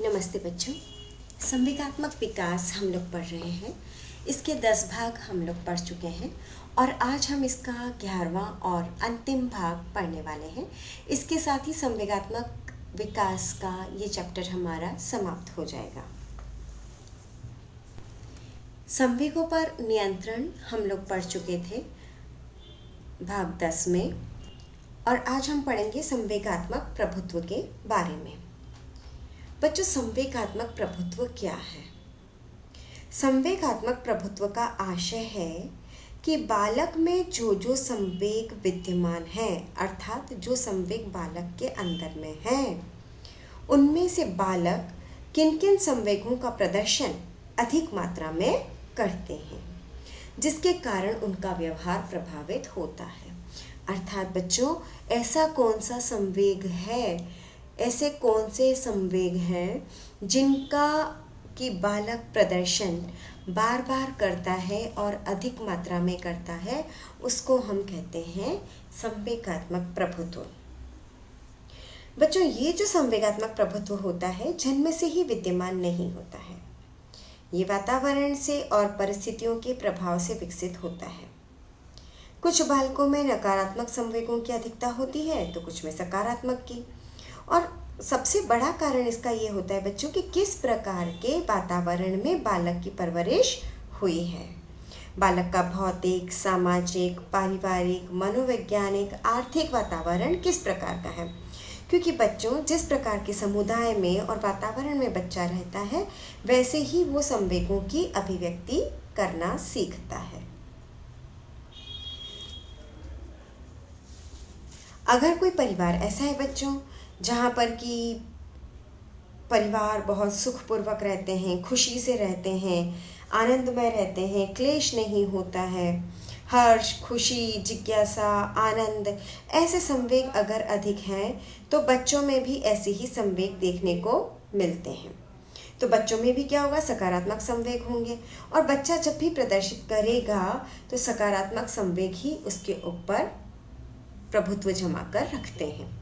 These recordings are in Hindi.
नमस्ते बच्चों। संवेगात्मक विकास हम लोग पढ़ रहे हैं। इसके 10 भाग हम लोग पढ़ चुके हैं और आज हम इसका 11वां और अंतिम भाग पढ़ने वाले हैं। इसके साथ ही संवेगात्मक विकास का ये चैप्टर हमारा समाप्त हो जाएगा। संवेगों पर नियंत्रण हम लोग पढ़ चुके थे भाग 10 में, और आज हम पढ़ेंगे संवेगात्मक प्रभुत्व के बारे में। बच्चों, संवेगात्मक प्रभुत्व क्या है? संवेगात्मक प्रभुत्व का आशय है कि बालक में जो जो संवेग विद्यमान है, अर्थात जो संवेग बालक के अंदर में है, उनमें से बालक किन किन संवेगों का प्रदर्शन अधिक मात्रा में करते हैं, जिसके कारण उनका व्यवहार प्रभावित होता है। अर्थात बच्चों, ऐसा कौन सा संवेग है, ऐसे कौन से संवेग हैं जिनका कि बालक प्रदर्शन बार बार करता है और अधिक मात्रा में करता है, उसको हम कहते हैं संवेगात्मक प्रभुत्व। बच्चों, ये जो संवेगात्मक प्रभुत्व होता है जन्म से ही विद्यमान नहीं होता है। ये वातावरण से और परिस्थितियों के प्रभाव से विकसित होता है। कुछ बालकों में नकारात्मक संवेगों की अधिकता होती है तो कुछ में सकारात्मक की। और सबसे बड़ा कारण इसका ये होता है बच्चों कि किस प्रकार के वातावरण में बालक की परवरिश हुई है। बालक का भौतिक, सामाजिक, पारिवारिक, मनोवैज्ञानिक, आर्थिक वातावरण किस प्रकार का है। क्योंकि बच्चों, जिस प्रकार के समुदाय में और वातावरण में बच्चा रहता है, वैसे ही वो संवेगों की अभिव्यक्ति करना सीखता है। अगर कोई परिवार ऐसा है बच्चों जहाँ पर कि परिवार बहुत सुखपूर्वक रहते हैं, खुशी से रहते हैं, आनंदमय रहते हैं, क्लेश नहीं होता है, हर्ष, खुशी, जिज्ञासा, आनंद, ऐसे संवेग अगर अधिक हैं तो बच्चों में भी ऐसे ही संवेग देखने को मिलते हैं। तो बच्चों में भी क्या होगा, सकारात्मक संवेग होंगे, और बच्चा जब भी प्रदर्शित करेगा तो सकारात्मक संवेग ही उसके ऊपर प्रभुत्व जमा कर रखते हैं।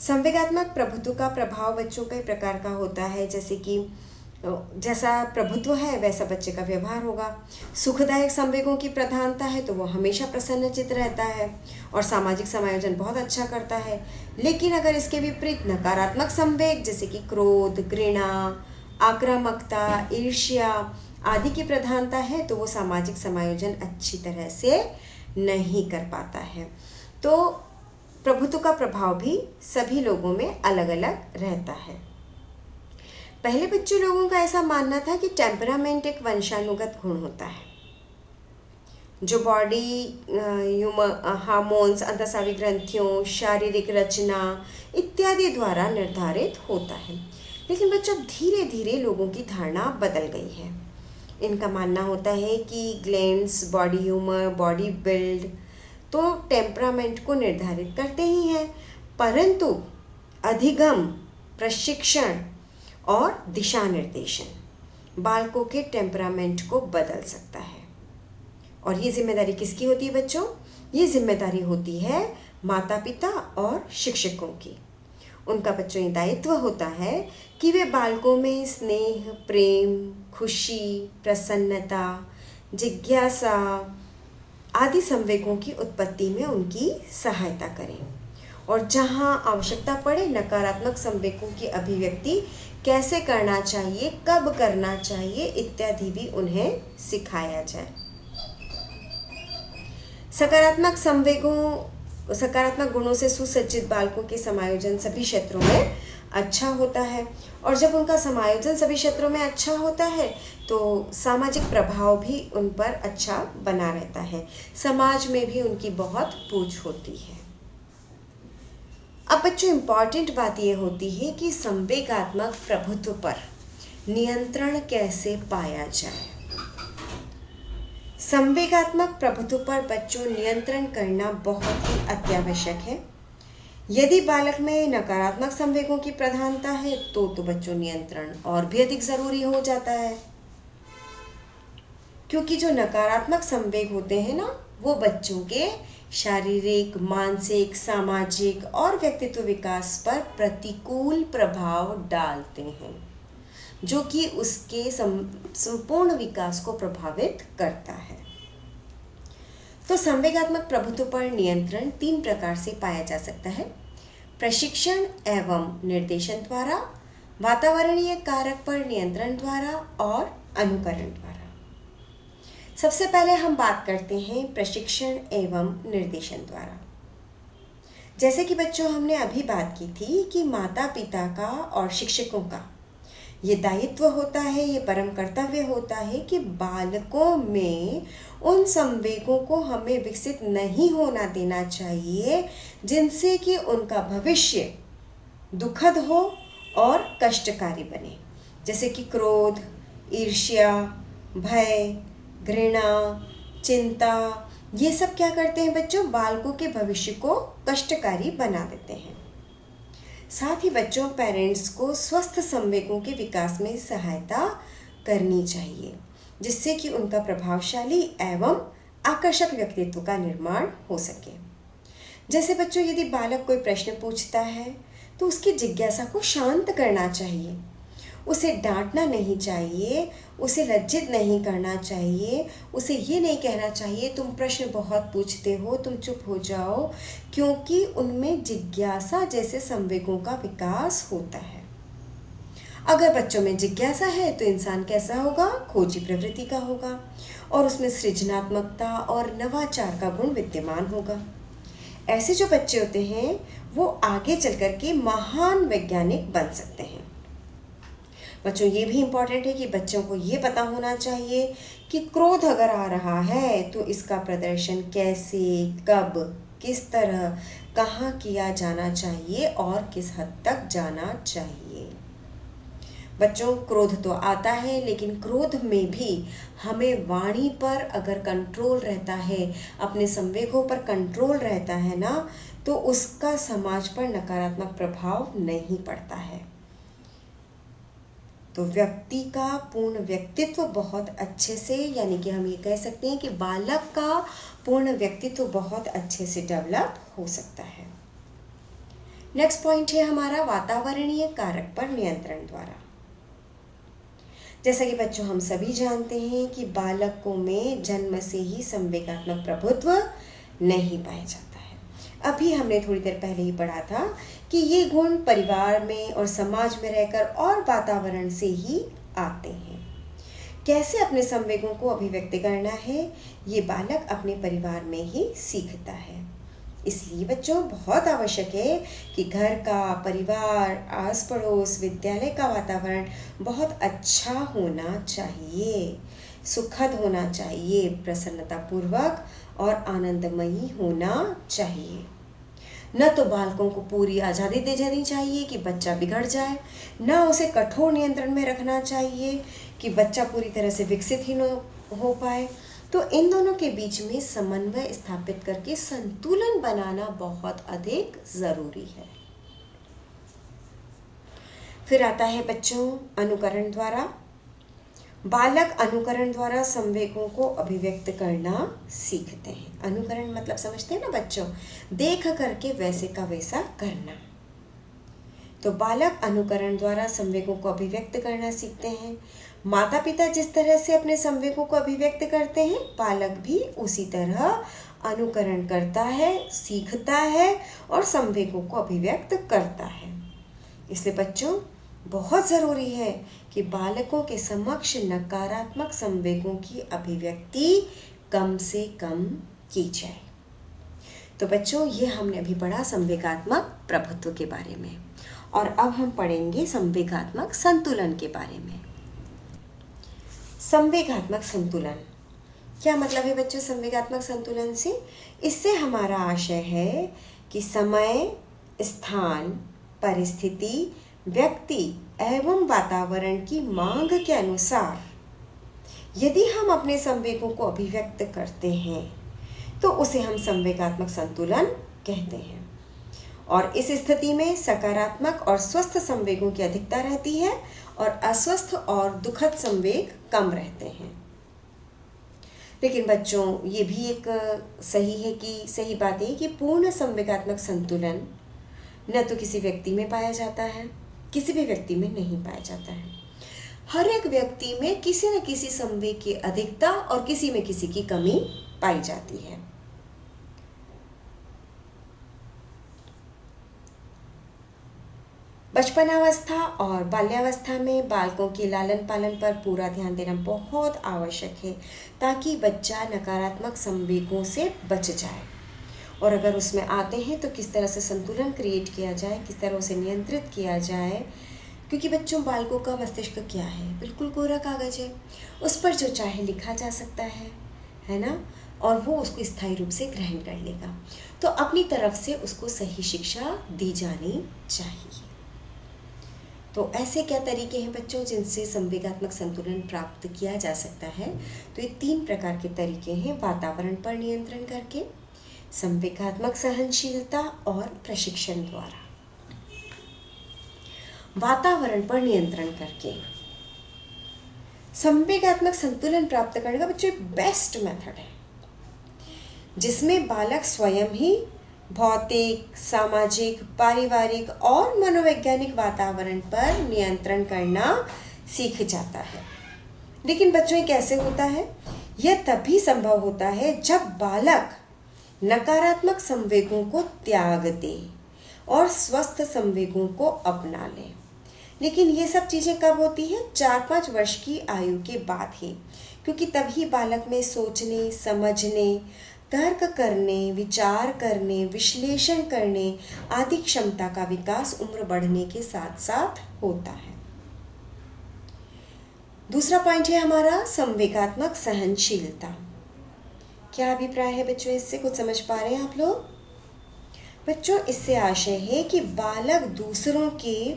संवेगात्मक प्रभुत्व का प्रभाव बच्चों कई प्रकार का होता है, जैसे कि जैसा प्रभुत्व है वैसा बच्चे का व्यवहार होगा। सुखदायक संवेगों की प्रधानता है तो वो हमेशा प्रसन्नचित्त रहता है और सामाजिक समायोजन बहुत अच्छा करता है। लेकिन अगर इसके विपरीत नकारात्मक संवेग जैसे कि क्रोध, घृणा, आक्रामकता, ईर्ष्या आदि की प्रधानता है तो वो सामाजिक समायोजन अच्छी तरह से नहीं कर पाता है। तो प्रभुत्व का प्रभाव भी सभी लोगों में अलग अलग रहता है। पहले बच्चों लोगों का ऐसा मानना था कि टेम्परामेंट एक वंशानुगत गुण होता है जो बॉडी हार्मोन्स, अंतःस्रावी ग्रंथियों, शारीरिक रचना इत्यादि द्वारा निर्धारित होता है। लेकिन बच्चों, धीरे धीरे लोगों की धारणा बदल गई है। इनका मानना होता है कि glands, body humour, body build तो टेम्परामेंट को निर्धारित करते ही हैं, परंतु अधिगम, प्रशिक्षण और दिशा निर्देशन बालकों के टेम्परामेंट को बदल सकता है। और ये जिम्मेदारी किसकी होती है बच्चों? ये जिम्मेदारी होती है माता पिता और शिक्षकों की। उनका बच्चों ये दायित्व होता है कि वे बालकों में स्नेह, प्रेम, खुशी, प्रसन्नता, जिज्ञासा आदि संवेगों की उत्पत्ति में उनकी सहायता करें, और जहां आवश्यकता पड़े नकारात्मक संवेगों की अभिव्यक्ति कैसे करना चाहिए, कब करना चाहिए इत्यादि भी उन्हें सिखाया जाए। सकारात्मक गुणों से सुसज्जित बालकों के समायोजन सभी क्षेत्रों में अच्छा होता है, और जब उनका समायोजन सभी क्षेत्रों में अच्छा होता है तो सामाजिक प्रभाव भी उन पर अच्छा बना रहता है, समाज में भी उनकी बहुत पूछ होती है। अब बच्चों, इम्पॉर्टेंट बात यह होती है कि संवेगात्मक प्रभुत्व पर नियंत्रण कैसे पाया जाए। संवेगात्मक प्रभुत्व पर बच्चों नियंत्रण करना बहुत ही अत्यावश्यक है। यदि बालक में नकारात्मक संवेगों की प्रधानता है तो बच्चों नियंत्रण और भी अधिक जरूरी हो जाता है, क्योंकि जो नकारात्मक संवेग होते हैं ना, वो बच्चों के शारीरिक, मानसिक, सामाजिक और व्यक्तित्व विकास पर प्रतिकूल प्रभाव डालते हैं, जो कि उसके संपूर्ण विकास को प्रभावित करता है। तो संवेगात्मक प्रभुत्व पर नियंत्रण 3 प्रकार से पाया जा सकता है: प्रशिक्षण एवं निर्देशन द्वारा, वातावरणीय कारक पर नियंत्रण द्वारा और अनुकरण द्वारा। सबसे पहले हम बात करते हैं प्रशिक्षण एवं निर्देशन द्वारा। जैसे कि बच्चों हमने अभी बात की थी कि माता पिता का और शिक्षकों का ये दायित्व होता है, ये परम कर्तव्य होता है कि बालकों में उन संवेगों को हमें विकसित नहीं होना देना चाहिए जिनसे कि उनका भविष्य दुखद हो और कष्टकारी बने, जैसे कि क्रोध, ईर्ष्या, भय, घृणा, चिंता। ये सब क्या करते हैं बच्चों? बालकों के भविष्य को कष्टकारी बना देते हैं। साथ ही बच्चों, पेरेंट्स को स्वस्थ संवेगों के विकास में सहायता करनी चाहिए, जिससे कि उनका प्रभावशाली एवं आकर्षक व्यक्तित्व का निर्माण हो सके। जैसे बच्चों, यदि बालक कोई प्रश्न पूछता है तो उसकी जिज्ञासा को शांत करना चाहिए, उसे डांटना नहीं चाहिए, उसे लज्जित नहीं करना चाहिए, उसे ये नहीं कहना चाहिए तुम प्रश्न बहुत पूछते हो, तुम चुप हो जाओ, क्योंकि उनमें जिज्ञासा जैसे संवेगों का विकास होता है। अगर बच्चों में जिज्ञासा है तो इंसान कैसा होगा? खोजी प्रवृत्ति का होगा और उसमें सृजनात्मकता और नवाचार का गुण विद्यमान होगा। ऐसे जो बच्चे होते हैं वो आगे चल कर के महान वैज्ञानिक बन सकते हैं। बच्चों, ये भी इम्पॉर्टेंट है कि बच्चों को ये पता होना चाहिए कि क्रोध अगर आ रहा है तो इसका प्रदर्शन कैसे, कब, किस तरह, कहाँ किया जाना चाहिए और किस हद तक जाना चाहिए। बच्चों, क्रोध तो आता है, लेकिन क्रोध में भी हमें वाणी पर अगर कंट्रोल रहता है, अपने संवेगों पर कंट्रोल रहता है ना, तो उसका समाज पर नकारात्मक प्रभाव नहीं पड़ता है। तो व्यक्ति का पूर्ण व्यक्तित्व बहुत अच्छे से, यानी कि हम ये कह सकते हैं कि बालक का पूर्ण व्यक्तित्व बहुत अच्छे से डेवलप हो सकता है। नेक्स्ट पॉइंट है हमारा वातावरणीय कारक पर नियंत्रण द्वारा। जैसा कि बच्चों हम सभी जानते हैं कि बालकों में जन्म से ही संवेगात्मक प्रभुत्व नहीं पाया जाता है। अभी हमने थोड़ी देर पहले ही पढ़ा था कि ये गुण परिवार में और समाज में रहकर और वातावरण से ही आते हैं। कैसे अपने संवेगों को अभिव्यक्त करना है, ये बालक अपने परिवार में ही सीखता है। इसलिए बच्चों बहुत आवश्यक है कि घर का, परिवार, आस पड़ोस, विद्यालय का वातावरण बहुत अच्छा होना चाहिए, सुखद होना चाहिए, प्रसन्नतापूर्वक और आनंदमयी होना चाहिए। न तो बालकों को पूरी आज़ादी दे देनी चाहिए कि बच्चा बिगड़ जाए, न उसे कठोर नियंत्रण में रखना चाहिए कि बच्चा पूरी तरह से विकसित ही न हो पाए। तो इन दोनों के बीच में समन्वय स्थापित करके संतुलन बनाना बहुत अधिक ज़रूरी है। फिर आता है बच्चों अनुकरण द्वारा। बालक अनुकरण द्वारा संवेगों को अभिव्यक्त करना सीखते हैं। अनुकरण मतलब समझते हैं ना बच्चों, देख करके वैसे का वैसा करना। तो बालक अनुकरण द्वारा संवेगों को अभिव्यक्त करना सीखते हैं। माता पिता जिस तरह से अपने संवेगों को अभिव्यक्त करते हैं, बालक भी उसी तरह अनुकरण करता है, सीखता है और संवेगों को अभिव्यक्त करता है। इसलिए बच्चों बहुत ज़रूरी है कि बालकों के समक्ष नकारात्मक संवेगों की अभिव्यक्ति कम से कम की जाए। तो बच्चों ये हमने अभी पढ़ा संवेगात्मक प्रभुत्व के बारे में, और अब हम पढ़ेंगे संवेगात्मक संतुलन के बारे में। संवेगात्मक संतुलन क्या मतलब है बच्चों? संवेगात्मक संतुलन से इससे हमारा आशय है कि समय, स्थान, परिस्थिति, व्यक्ति एवं वातावरण की मांग के अनुसार यदि हम अपने संवेगों को अभिव्यक्त करते हैं तो उसे हम संवेगात्मक संतुलन कहते हैं। और इस स्थिति में सकारात्मक और स्वस्थ संवेगों की अधिकता रहती है और अस्वस्थ और दुखद संवेग कम रहते हैं। लेकिन बच्चों ये भी एक सही बात है कि पूर्ण संवेगात्मक संतुलन न तो किसी व्यक्ति में पाया जाता है, किसी भी व्यक्ति में नहीं पाया जाता है। हर एक व्यक्ति में किसी न किसी संवेग की अधिकता और किसी में किसी की कमी पाई जाती है। बचपनावस्था और बाल्यावस्था में बालकों के लालन पालन पर पूरा ध्यान देना बहुत आवश्यक है, ताकि बच्चा नकारात्मक संवेगों से बच जाए, और अगर उसमें आते हैं तो किस तरह से संतुलन क्रिएट किया जाए, किस तरह उसे नियंत्रित किया जाए। क्योंकि बच्चों, बालकों का मस्तिष्क क्या है, बिल्कुल कोरा कागज है, उस पर जो चाहे लिखा जा सकता है ना, और वो उसको स्थायी रूप से ग्रहण कर लेगा। तो अपनी तरफ से उसको सही शिक्षा दी जानी चाहिए। तो ऐसे क्या तरीके हैं बच्चों जिनसे संवेगात्मक संतुलन प्राप्त किया जा सकता है? तो ये 3 प्रकार के तरीके हैं: वातावरण पर नियंत्रण करके, संवेगात्मक सहनशीलता और प्रशिक्षण द्वारा। वातावरण पर नियंत्रण करके संवेगात्मक संतुलन प्राप्त करने का बच्चों बेस्ट मेथड है, जिसमें बालक स्वयं ही भौतिक, सामाजिक, पारिवारिक और मनोवैज्ञानिक वातावरण पर नियंत्रण करना सीख जाता है। लेकिन बच्चों, ये कैसे होता है? यह तभी संभव होता है जब बालक नकारात्मक संवेगों को त्याग दे और स्वस्थ संवेगों को अपना ले। लेकिन ये सब चीज़ें कब होती हैं? 4-5 वर्ष की आयु के बाद ही, क्योंकि तभी बालक में सोचने, समझने, तर्क करने, विचार करने, विश्लेषण करने आदि क्षमता का विकास उम्र बढ़ने के साथ साथ होता है। दूसरा पॉइंट है हमारा संवेगात्मक सहनशीलता। क्या अभिप्राय है बच्चों? इससे कुछ समझ पा रहे हैं आप लोग? बच्चों, इससे आशय है कि बालक दूसरों के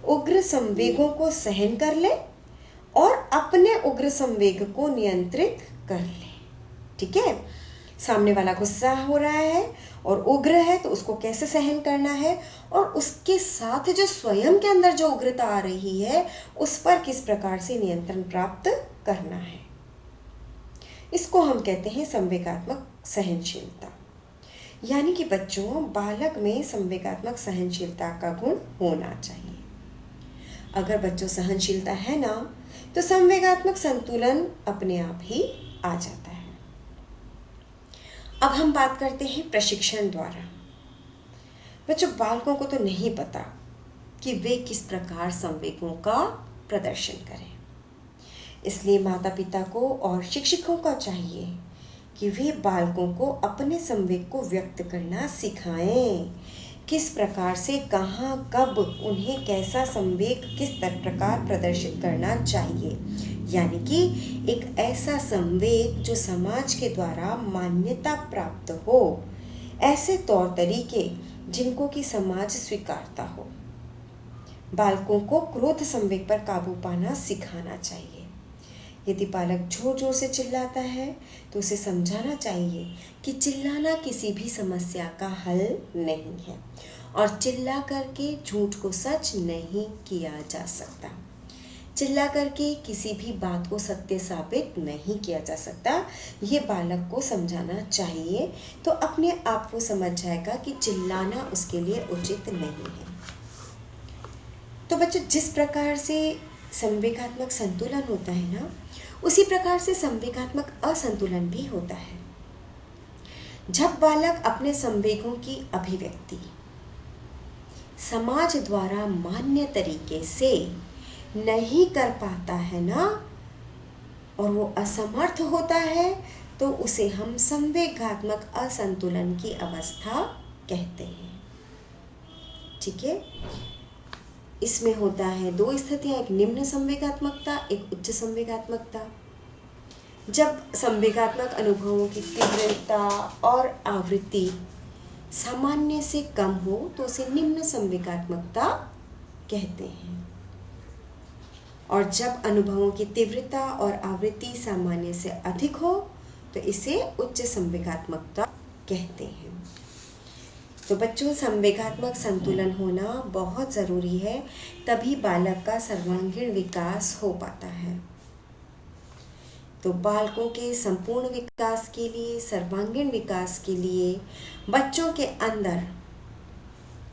उग्र संवेगों को सहन कर ले और अपने उग्र संवेग को नियंत्रित कर ले। ठीक है? सामने वाला गुस्सा हो रहा है और उग्र है, तो उसको कैसे सहन करना है, और उसके साथ जो स्वयं के अंदर जो उग्रता आ रही है उस पर किस प्रकार से नियंत्रण प्राप्त करना है। इसको हम कहते हैं संवेगात्मक सहनशीलता। यानी कि बच्चों, बालक में संवेगात्मक सहनशीलता का गुण होना चाहिए। अगर बच्चों सहनशीलता है ना, तो संवेगात्मक संतुलन अपने आप ही आ जाता है। अब हम बात करते हैं प्रशिक्षण द्वारा। बच्चों, बालकों को तो नहीं पता कि वे किस प्रकार संवेगों का प्रदर्शन करें, इसलिए माता पिता को और शिक्षकों को चाहिए कि वे बालकों को अपने संवेग को व्यक्त करना सिखाएं। किस प्रकार से, कहाँ, कब उन्हें कैसा संवेग किस प्रकार प्रदर्शित करना चाहिए, यानी कि एक ऐसा संवेग जो समाज के द्वारा मान्यता प्राप्त हो, ऐसे तौर तरीके जिनको कि समाज स्वीकारता हो। बालकों को क्रोध संवेग पर काबू पाना सिखाना चाहिए। यदि बालक जोर जोर से चिल्लाता है तो उसे समझाना चाहिए कि चिल्लाना किसी भी समस्या का हल नहीं है और चिल्ला करके झूठ को सच नहीं किया जा सकता। चिल्ला करके किसी भी बात को सत्य साबित नहीं किया जा सकता। ये बालक को समझाना चाहिए, तो अपने आप वो समझ जाएगा कि चिल्लाना उसके लिए उचित नहीं है। तो बच्चों, जिस प्रकार से संवेगात्मक संतुलन होता है ना, उसी प्रकार से संवेगात्मक असंतुलन भी होता है। जब बालक अपने संवेगों की अभिव्यक्ति समाज द्वारा मान्य तरीके से नहीं कर पाता है ना, और वो असमर्थ होता है, तो उसे हम संवेगात्मक असंतुलन की अवस्था कहते हैं। ठीक है? इसमें होता है 2 स्थितियां, एक निम्न संवेगात्मकता, एक उच्च संवेगात्मकता। जब संवेगात्मक अनुभवों की तीव्रता और आवृत्ति सामान्य से कम हो तो उसे निम्न संवेगात्मकता कहते हैं, और जब अनुभवों की तीव्रता और आवृत्ति सामान्य से अधिक हो तो इसे उच्च संवेगात्मकता कहते हैं। तो बच्चों, संवेगात्मक संतुलन होना बहुत ज़रूरी है, तभी बालक का सर्वांगीण विकास हो पाता है। तो बालकों के संपूर्ण विकास के लिए, सर्वांगीण विकास के लिए बच्चों के अंदर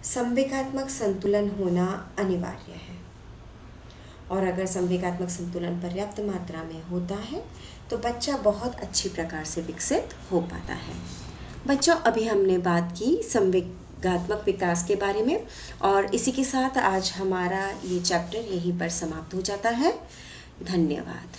संवेगात्मक संतुलन होना अनिवार्य है। और अगर संवेगात्मक संतुलन पर्याप्त मात्रा में होता है तो बच्चा बहुत अच्छी प्रकार से विकसित हो पाता है। बच्चों, अभी हमने बात की संवेगात्मक विकास के बारे में, और इसी के साथ आज हमारा ये चैप्टर यहीं पर समाप्त हो जाता है। धन्यवाद।